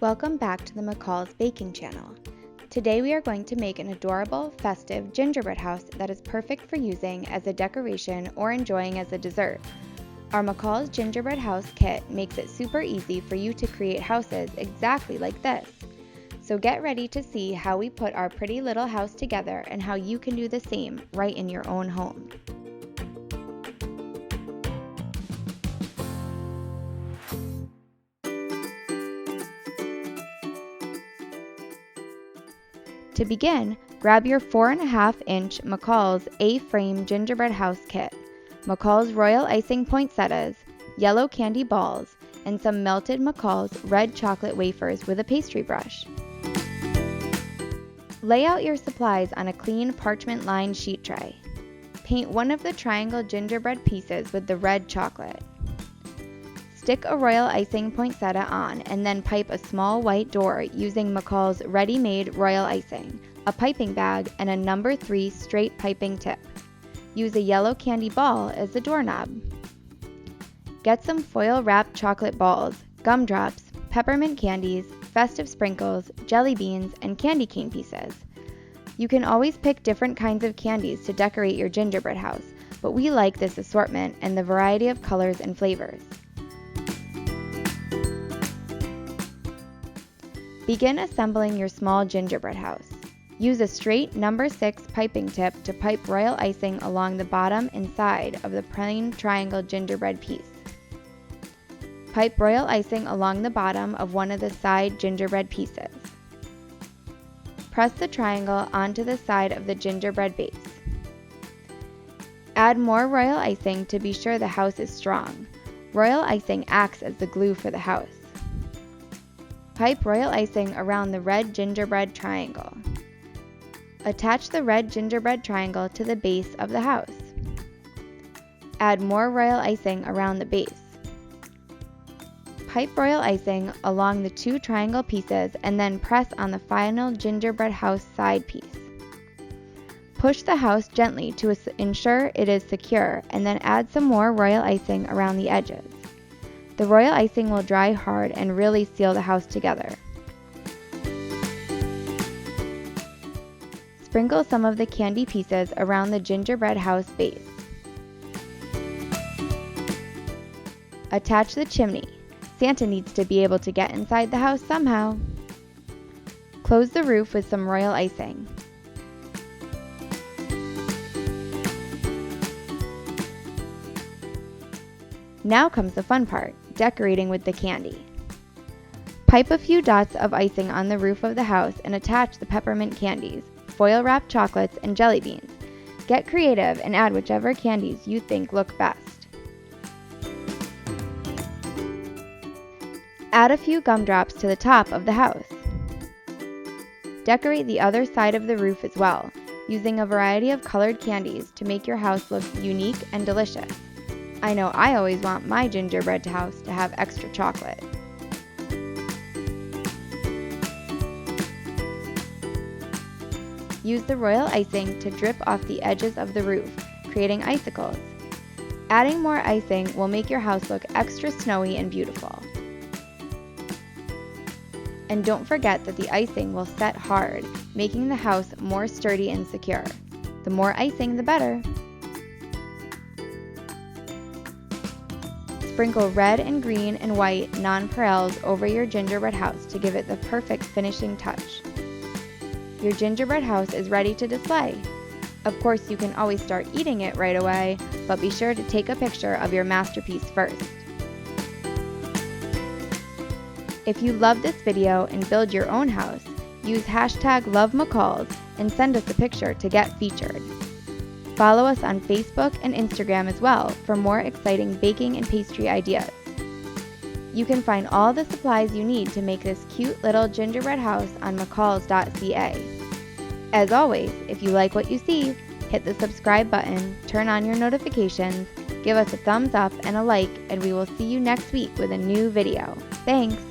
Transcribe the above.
Welcome back to the McCall's baking channel. Today we are going to make an adorable, festive gingerbread house that is perfect for using as a decoration or enjoying as a dessert. Our McCall's gingerbread house kit makes it super easy for you to create houses exactly like this. So get ready to see how we put our pretty little house together and how you can do the same right in your own home. To begin, grab your 4.5-inch McCall's A-frame gingerbread house kit, McCall's royal icing poinsettias, yellow candy balls, and some melted McCall's red chocolate wafers with a pastry brush. Lay out your supplies on a clean parchment-lined sheet tray. Paint one of the triangle gingerbread pieces with the red chocolate. Stick a royal icing poinsettia on and then pipe a small white door using McCall's ready-made royal icing, a piping bag, and a number 3 straight piping tip. Use a yellow candy ball as the doorknob. Get some foil-wrapped chocolate balls, gumdrops, peppermint candies, festive sprinkles, jelly beans, and candy cane pieces. You can always pick different kinds of candies to decorate your gingerbread house, but we like this assortment and the variety of colors and flavors. Begin assembling your small gingerbread house. Use a straight number 6 piping tip to pipe royal icing along the bottom and side of the plain triangle gingerbread piece. Pipe royal icing along the bottom of one of the side gingerbread pieces. Press the triangle onto the side of the gingerbread base. Add more royal icing to be sure the house is strong. Royal icing acts as the glue for the house. Pipe royal icing around the red gingerbread triangle. Attach the red gingerbread triangle to the base of the house. Add more royal icing around the base. Pipe royal icing along the 2 triangle pieces and then press on the final gingerbread house side piece. Push the house gently to ensure it is secure and then add some more royal icing around the edges. The royal icing will dry hard and really seal the house together. Sprinkle some of the candy pieces around the gingerbread house base. Attach the chimney. Santa needs to be able to get inside the house somehow. Close the roof with some royal icing. Now comes the fun part, decorating with the candy. Pipe a few dots of icing on the roof of the house and attach the peppermint candies, foil-wrapped chocolates, and jelly beans. Get creative and add whichever candies you think look best. Add a few gumdrops to the top of the house. Decorate the other side of the roof as well, using a variety of colored candies to make your house look unique and delicious. I know I always want my gingerbread house to have extra chocolate. Use the royal icing to drip off the edges of the roof, creating icicles. Adding more icing will make your house look extra snowy and beautiful. And don't forget that the icing will set hard, making the house more sturdy and secure. The more icing, the better. Sprinkle red and green and white nonpareils over your gingerbread house to give it the perfect finishing touch. Your gingerbread house is ready to display. Of course, you can always start eating it right away, but be sure to take a picture of your masterpiece first. If you love this video and build your own house, use #LoveMcCalls and send us a picture to get featured. Follow us on Facebook and Instagram as well for more exciting baking and pastry ideas. You can find all the supplies you need to make this cute little gingerbread house on McCalls.ca. As always, if you like what you see, hit the subscribe button, turn on your notifications, give us a thumbs up and a like, and we will see you next week with a new video. Thanks!